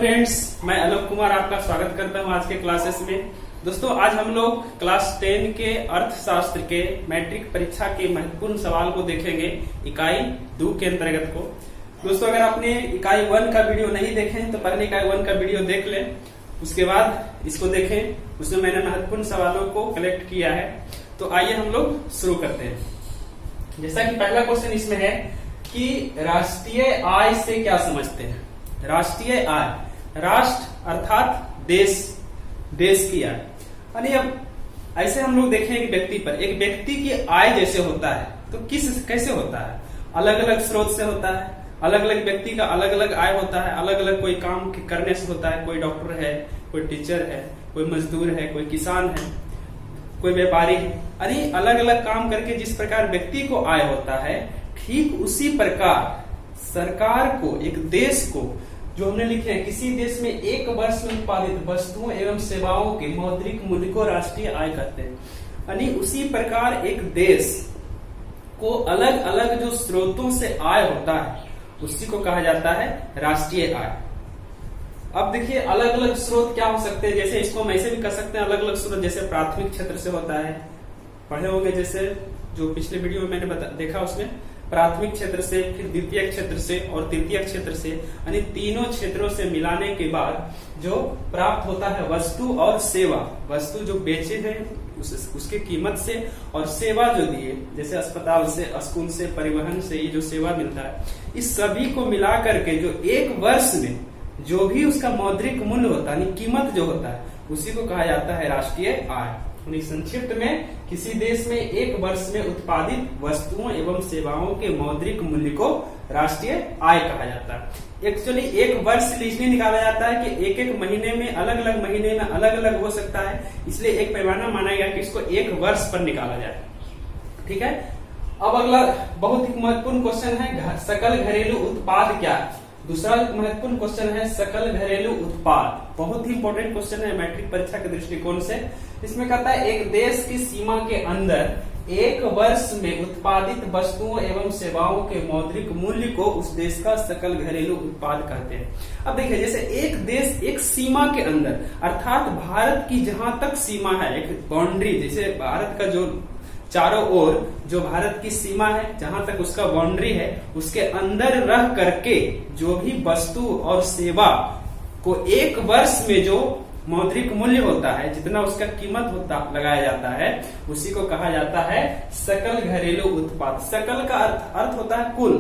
Friends, मैं आलोक कुमार आपका स्वागत करता हूं आज के क्लासेस में। दोस्तों, आज हम लोग क्लास 10 के अर्थशास्त्र के मैट्रिक परीक्षा के महत्वपूर्ण सवाल को देखेंगे, इकाई 2 के अंतर्गत को। दोस्तों, अगर आपने इकाई 1 का वीडियो नहीं देखे तो पहले इकाई 1 का वीडियो देख लें, उसके बाद इसको देखें। उसमें मैंने महत्वपूर्ण सवालों को कलेक्ट किया है। तो आइए हम लोग शुरू करते हैं। जैसा कि पहला क्वेश्चन इसमें है कि राष्ट्रीय आय से क्या समझते हैं। राष्ट्रीय आय, राष्ट्र अर्थात देश की आय। यानी अब ऐसे हम लोग देखें एक व्यक्ति पर, एक व्यक्ति की आय जैसे होता है तो कैसे होता है, अलग अलग स्रोत से होता है। अलग अलग व्यक्ति का अलग अलग आय होता है, अलग अलग कोई काम करने से होता है। कोई डॉक्टर है, कोई टीचर है, कोई मजदूर है, कोई किसान है, कोई व्यापारी है। यानी अलग अलग काम करके जिस प्रकार व्यक्ति को आय होता है, ठीक उसी प्रकार सरकार को, एक देश को, जो हमने लिखे हैं, किसी देश में एक वर्ष में उत्पादित वस्तुओं एवं सेवाओं के मौद्रिक मूल्य को राष्ट्रीय आय कहते हैं। यानी उसी प्रकार एक देश को अलग अलग जो स्रोतों से आय होता है उसी को कहा जाता है राष्ट्रीय आय। अब देखिए, अलग अलग स्रोत क्या हो सकते हैं। जैसे इसको हम ऐसे भी कर सकते हैं, अलग अलग स्रोत जैसे प्राथमिक क्षेत्र से होता है, पढ़े होंगे। जैसे जो पिछले वीडियो में मैंने देखा, उसमें प्राथमिक क्षेत्र से, फिर द्वितीय क्षेत्र से और तृतीय क्षेत्र से, यानी तीनों क्षेत्रों से मिलाने के बाद जो प्राप्त होता है वस्तु और सेवा। वस्तु जो बेचे हैं उसके कीमत से, और सेवा जो दिए, जैसे अस्पताल से, स्कूल से, परिवहन से, ये जो सेवा मिलता है, इस सभी को मिला करके जो एक वर्ष में जो भी उसका मौद्रिक मूल्य होता है, कीमत जो होता है, उसी को कहा जाता है राष्ट्रीय आय। संक्षिप्त में, किसी देश में एक वर्ष में उत्पादित वस्तुओं एवं सेवाओं के मौद्रिक मूल्य को राष्ट्रीय आय कहा जाता है। एक्चुअली एक वर्ष इसलिए निकाला जाता है कि एक एक महीने में, अलग अलग महीने में अलग अलग हो सकता है, इसलिए एक पैमाना माना गया कि इसको एक वर्ष पर निकाला जाए। ठीक है। अब अगला बहुत ही महत्वपूर्ण क्वेश्चन है, सकल घरेलू उत्पाद क्या है। दूसरा महत्वपूर्ण क्वेश्चन है सकल घरेलू उत्पाद। बहुत ही इंपॉर्टेंट क्वेश्चन है मैट्रिक परीक्षा के दृष्टिकोण से। इसमें कहता है एक देश की सीमा के अंदर एक वर्ष में उत्पादित वस्तुओं एवं सेवाओं के मौद्रिक मूल्य को उस देश का सकल घरेलू उत्पाद कहते हैं। अब देखिए, जैसे एक देश एक सीमा के अंदर, अर्थात भारत की जहां तक सीमा है, एक बाउंड्री, जैसे भारत का जो चारों ओर जो भारत की सीमा है, जहां तक उसका बाउंड्री है, उसके अंदर रह करके जो भी वस्तु और सेवा को एक वर्ष में जो मौद्रिक मूल्य होता है, जितना उसका कीमत होता लगाया जाता है, उसी को कहा जाता है सकल घरेलू उत्पाद। सकल का अर्थ होता है कुल,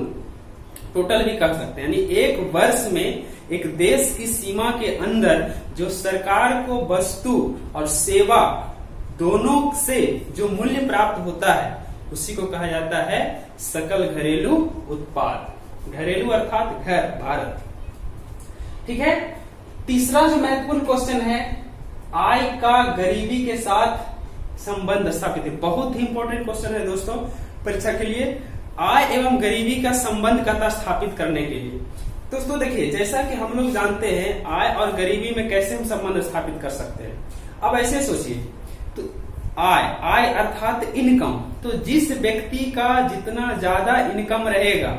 टोटल भी कह सकते हैं। यानी एक वर्ष में एक देश की सीमा के अंदर जो सरकार को वस्तु और सेवा दोनों से जो मूल्य प्राप्त होता है, उसी को कहा जाता है सकल घरेलू उत्पाद। घरेलू अर्थात घर, भारत। ठीक है। तीसरा जो महत्वपूर्ण क्वेश्चन है, आय का गरीबी के साथ संबंध स्थापित है। बहुत ही इंपॉर्टेंट क्वेश्चन है दोस्तों परीक्षा के लिए, आय एवं गरीबी का संबंध कथा स्थापित करने के लिए। दोस्तों देखिए, जैसा कि हम लोग जानते हैं, आय और गरीबी में कैसे हम संबंध स्थापित कर सकते हैं। अब ऐसे सोचिए, तो आय अर्थात इनकम, तो जिस व्यक्ति का जितना ज्यादा इनकम रहेगा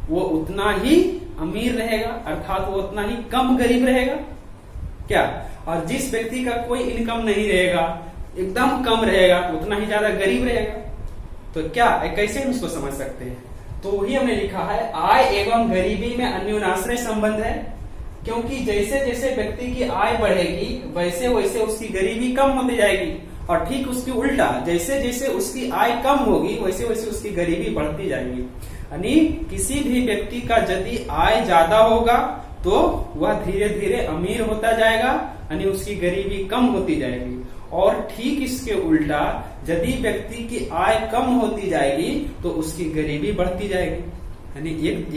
वो उतना ही अमीर रहेगा, अर्थात वो उतना ही कम गरीब रहेगा क्या। और जिस व्यक्ति का कोई इनकम नहीं रहेगा, एकदम कम रहेगा, उतना ही ज्यादा गरीब रहेगा। तो क्या कैसे हम इसको समझ सकते हैं। तो वही हमने लिखा है, आय एवं गरीबी में अन्योन्याश्रय संबंध है। क्योंकि जैसे जैसे व्यक्ति की आय बढ़ेगी वैसे वैसे उसकी गरीबी कम होती जाएगी, और ठीक उसकी उल्टा, जैसे जैसे उसकी आय कम होगी वैसे वैसे उसकी गरीबी बढ़ती जाएगी। यानी किसी भी व्यक्ति का यदि आय ज्यादा होगा तो वह धीरे धीरे अमीर होता जाएगा, यानी उसकी गरीबी कम होती जाएगी। और ठीक इसके उल्टा, यदि व्यक्ति की आय कम होती जाएगी तो उसकी गरीबी बढ़ती जाएगी। यानी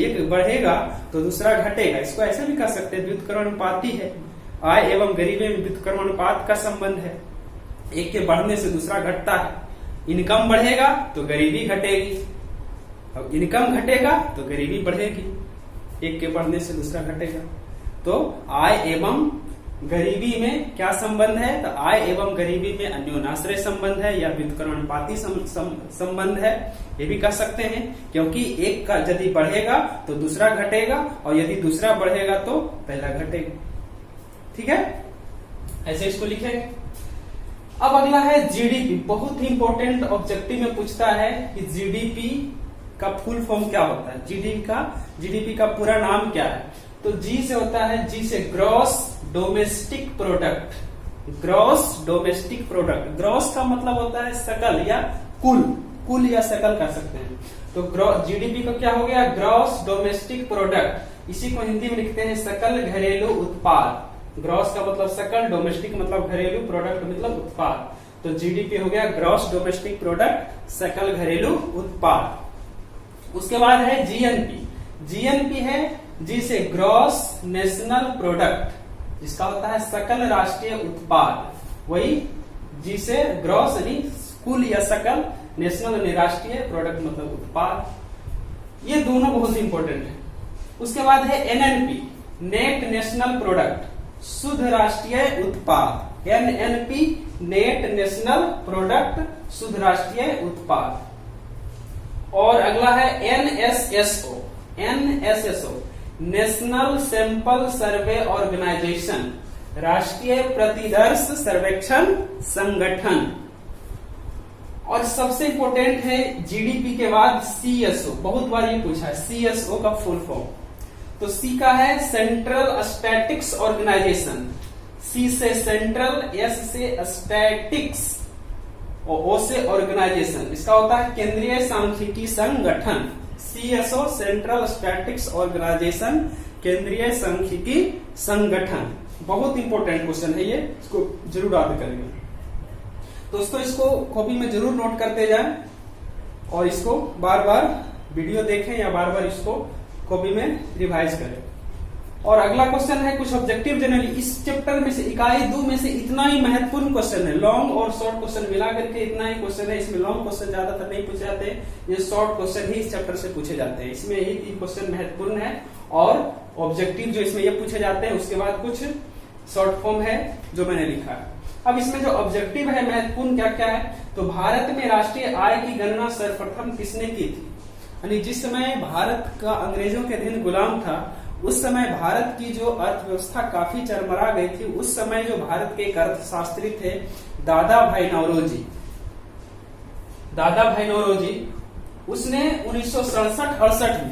एक बढ़ेगा तो दूसरा घटेगा। इसको ऐसे भी कर सकते हैं, व्युत्क्रमानुपाती है। आय एवं गरीबी में व्युत्क्रमानुपात का संबंध है। एक के बढ़ने से दूसरा घटता है। इनकम बढ़ेगा तो गरीबी घटेगी, और इनकम घटेगा तो गरीबी बढ़ेगी। एक के बढ़ने से दूसरा घटेगा। तो आय एवं गरीबी में क्या संबंध है, तो आय एवं गरीबी में अन्योन्याश्रय संबंध है या व्युत्क्रमानुपाती संबंध है, ये भी कह सकते हैं। क्योंकि एक का यदि बढ़ेगा तो दूसरा घटेगा, और यदि दूसरा बढ़ेगा तो पहला घटेगा। ठीक है, ऐसे इसको लिखेंगे। अब अगला है जीडीपी। बहुत ही इंपॉर्टेंट ऑब्जेक्टिव में पूछता है कि जीडीपी का फुल फॉर्म क्या होता है, जीडीपी का पूरा नाम क्या है। तो जी से होता है, जी से gross domestic product. Gross domestic product, gross का मतलब होता है सकल या कुल या सकल कह सकते हैं। तो जीडीपी का क्या हो गया, ग्रॉस डोमेस्टिक प्रोडक्ट। इसी को हिंदी में लिखते हैं सकल घरेलू उत्पाद। ग्रॉस का मतलब सकल, डोमेस्टिक मतलब घरेलू, प्रोडक्ट मतलब उत्पाद। तो जीडीपी हो गया ग्रॉस डोमेस्टिक प्रोडक्ट, सकल घरेलू उत्पाद। उसके बाद है जीएनपी। जीएनपी है जी से ग्रॉस नेशनल प्रोडक्ट, जिसका होता है सकल राष्ट्रीय उत्पाद। वही जी से ग्रॉस यानी कुल या सकल, नेशनल यानी राष्ट्रीय, प्रोडक्ट मतलब उत्पाद। ये दोनों बहुत इंपॉर्टेंट है। उसके बाद है एनएनपी, नेट नेशनल प्रोडक्ट, शुद्ध राष्ट्रीय उत्पाद। एनएनपी नेट नेशनल प्रोडक्ट, शुद्ध राष्ट्रीय उत्पाद। और अगला है NSSO. NSSO national sample survey organisation, राष्ट्रीय प्रतिदर्श सर्वेक्षण संगठन। और सबसे इंपॉर्टेंट है जीडीपी के बाद सीएसओ। बहुत बार ये पूछा है सीएसओ का फुल फॉर्म। तो सी का है सेंट्रल स्टैटिक्स ऑर्गेनाइजेशन। सी से सेंट्रल, एस से स्टैटिक्स और ओ से ऑर्गेनाइजेशन। इसका होता है केंद्रीय सांख्यिकी संगठन। सीएसओ सेंट्रल स्टैटिक्स ऑर्गेनाइजेशन, केंद्रीय सांख्यिकी संगठन। बहुत इंपॉर्टेंट क्वेश्चन है ये, इसको जरूर याद करेंगे दोस्तों। इसको कॉपी में जरूर नोट करते जाएं और इसको बार बार वीडियो देखें या बार बार इसको कॉपी में रिवाइज करें। और अगला क्वेश्चन है कुछ ऑब्जेक्टिव जनरली। इस चैप्टर में से इकाई 2 में से इतना ही महत्वपूर्ण क्वेश्चन है। लॉन्ग और शॉर्ट क्वेश्चन मिला करके इतना ही क्वेश्चन है। इसमें लॉन्ग क्वेश्चन ज्यादातर नहीं पूछे जाते, ये शॉर्ट क्वेश्चन ही इस चैप्टर से पूछे जाते हैं। इसमें यही 3 क्वेश्चन महत्वपूर्ण है और ऑब्जेक्टिव जो इसमें ये पूछे जाते हैं। उसके बाद कुछ शॉर्ट फॉर्म है जो मैंने लिखा है। अब इसमें जो ऑब्जेक्टिव है महत्वपूर्ण क्या क्या है, तो भारत में राष्ट्रीय आय की गणना सर्वप्रथम किसने की थी। यानी जिस समय भारत का अंग्रेजों के अधीन गुलाम था, उस समय भारत की जो अर्थव्यवस्था काफी चरमरा गई थी। उस समय जो भारत के एक अर्थशास्त्री थे दादा भाई नौरोजी, उसने 1967-68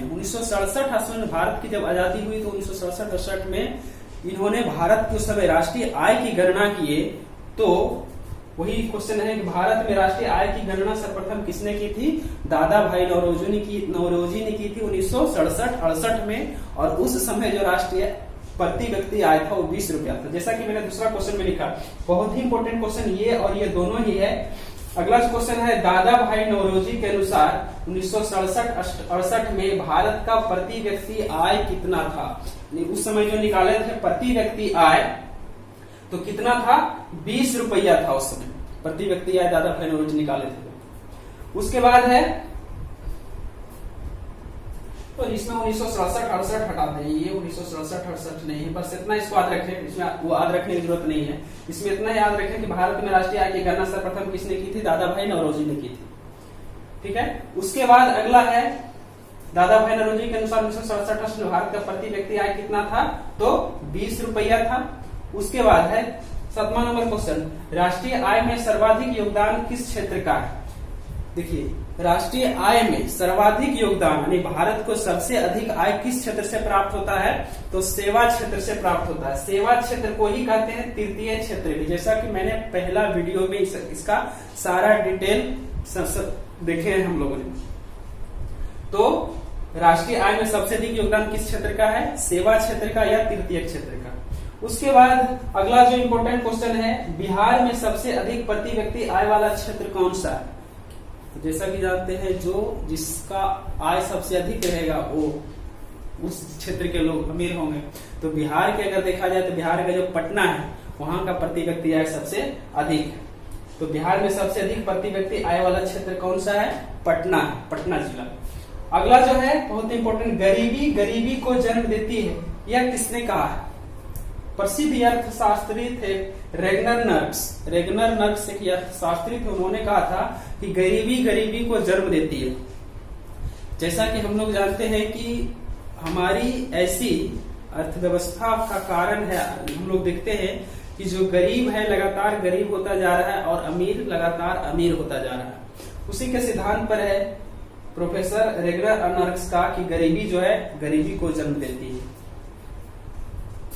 में भारत की जब आजादी हुई तो 1967-68 में इन्होंने भारत के उस समय राष्ट्रीय आय की गणना किए। तो वही क्वेश्चन है कि भारत में राष्ट्रीय आय की गणना सर्वप्रथम किसने की थी, दादा भाई नौरोजी ने की थी 1967-68 में। और उस समय जो राष्ट्रीय प्रति व्यक्ति आय था वो 20 रुपया था। जैसा कि मैंने दूसरा क्वेश्चन में लिखा, बहुत ही इंपॉर्टेंट क्वेश्चन ये और ये दोनों ही है। अगला क्वेश्चन है दादा भाई नौरोजी के अनुसार 1967-68 में भारत का प्रति व्यक्ति आय कितना था। उस समय जो निकाले थे प्रति व्यक्ति आय तो कितना था, 20 रुपया था उस समय प्रति व्यक्ति आय दादा भाई नौरोजी निकाले थे। उसके बाद है तो इसमें 1967-68 हटा दें, ये 1967-68 नहीं है, बस इतना इसको याद रखें। इसमें वो याद रखने की जरूरत नहीं है। इसमें इतना याद रखें कि भारत में राष्ट्रीय आय की गणना सर्वप्रथम किसने की थी, दादा भाई नौरोजी ने की थी। ठीक है। उसके बाद अगला है दादा भाई नौरोजी के अनुसार 1967 में भारत का प्रति व्यक्ति आय कितना था, तो 20 रुपया था। उसके बाद है 7वां नंबर क्वेश्चन, राष्ट्रीय आय में सर्वाधिक योगदान किस क्षेत्र का है। देखिए राष्ट्रीय आय में सर्वाधिक योगदान यानी भारत को सबसे अधिक आय किस क्षेत्र से प्राप्त होता है, तो सेवा क्षेत्र से प्राप्त होता है। सेवा क्षेत्र को ही कहते हैं तृतीय क्षेत्र भी। जैसा कि मैंने पहला वीडियो में इसका सारा डिटेल देखे हैं हम लोगों ने। तो राष्ट्रीय आय में सबसे अधिक योगदान किस क्षेत्र का है, सेवा क्षेत्र का या तृतीय क्षेत्र का। उसके बाद अगला जो इंपॉर्टेंट क्वेश्चन है, बिहार में सबसे अधिक प्रति व्यक्ति आय वाला क्षेत्र कौन सा है। तो जैसा कि जानते हैं जो जिसका आय सबसे अधिक रहेगा वो उस क्षेत्र के लोग अमीर होंगे। तो बिहार के अगर देखा जाए तो बिहार का जो पटना है वहां का प्रति व्यक्ति आय सबसे अधिक है। तो बिहार में सबसे अधिक प्रति व्यक्ति आय वाला क्षेत्र कौन सा है, पटना है, पटना जिला। अगला जो है बहुत इंपॉर्टेंट, गरीबी को जन्म देती है, यह किसने कहा है। प्रसिद्ध अर्थशास्त्री थे रेगनर नर्क्स एक अर्थशास्त्री थे। उन्होंने कहा था कि गरीबी को जन्म देती है। जैसा कि हम लोग जानते हैं कि हमारी ऐसी अर्थव्यवस्था का कारण है। हम लोग देखते हैं कि जो गरीब है लगातार गरीब होता जा रहा है और अमीर लगातार अमीर होता जा रहा है। उसी के सिद्धांत पर है प्रोफेसर रेगनर अर्नस्ट का कि गरीबी जो है गरीबी को जन्म देती है।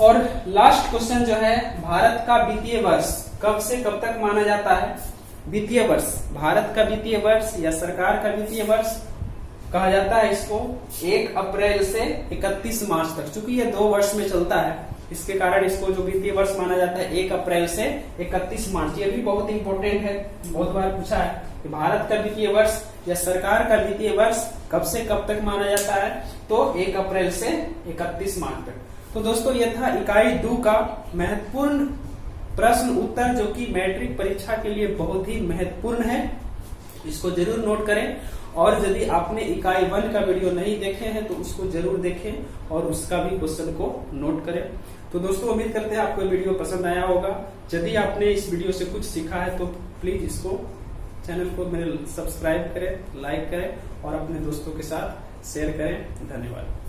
और लास्ट क्वेश्चन जो है, भारत का वित्तीय वर्ष कब से कब तक माना जाता है? वित्तीय वर्ष, भारत का वित्तीय वर्ष या सरकार का वित्तीय वर्ष कहा जाता है इसको 1 अप्रैल से 31 मार्च तक। चूंकि ये 2 वर्ष में चलता है, इसके कारण इसको जो वित्तीय वर्ष माना जाता है 1 अप्रैल से 31 मार्च। ये भी बहुत इंपॉर्टेंट है, बहुत बार पूछा है कि भारत का वित्तीय वर्ष या सरकार का वित्तीय वर्ष कब से कब तक माना जाता है, तो 1 अप्रैल से 31 मार्च तक। तो दोस्तों ये था इकाई 2 का महत्वपूर्ण प्रश्न उत्तर, जो कि मैट्रिक परीक्षा के लिए बहुत ही महत्वपूर्ण है। इसको जरूर नोट करें, और यदि आपने इकाई 1 का वीडियो नहीं देखे हैं तो उसको जरूर देखें और उसका भी क्वेश्चन को नोट करें। तो दोस्तों उम्मीद करते हैं आपको वीडियो पसंद आया होगा। यदि आपने इस वीडियो से कुछ सीखा है तो प्लीज इसको चैनल को मेरे सब्सक्राइब करें, लाइक करें और अपने दोस्तों के साथ शेयर करें। धन्यवाद।